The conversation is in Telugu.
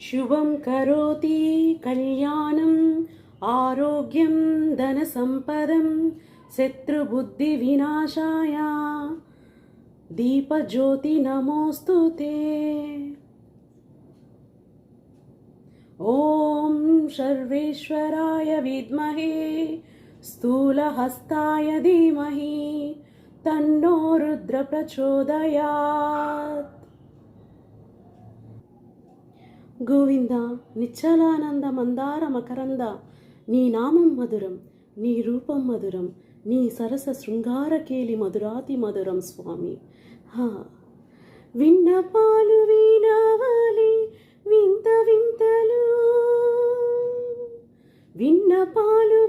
శుభం కరోతి కళ్యాణం ఆరోగ్యం ధన సంపదం శత్రుబుద్ధి వినాశాయ దీపజ్యోతి నమోస్తుతే. ఓం సర్వేశ్వరాయ విద్మహే స్థూలహస్తాయ ధీమహి తన్నో రుద్ర ప్రచోదయాత్. గోవింద నిశ్చలానంద మందార మకరంద, నీ నామం మధురం, నీ రూపం మధురం, నీ సరస శృంగారకేలి మధురాతి మధురం స్వామి. విన్నపాలు వినవాలి వింత వింతలు, విన్నపాలు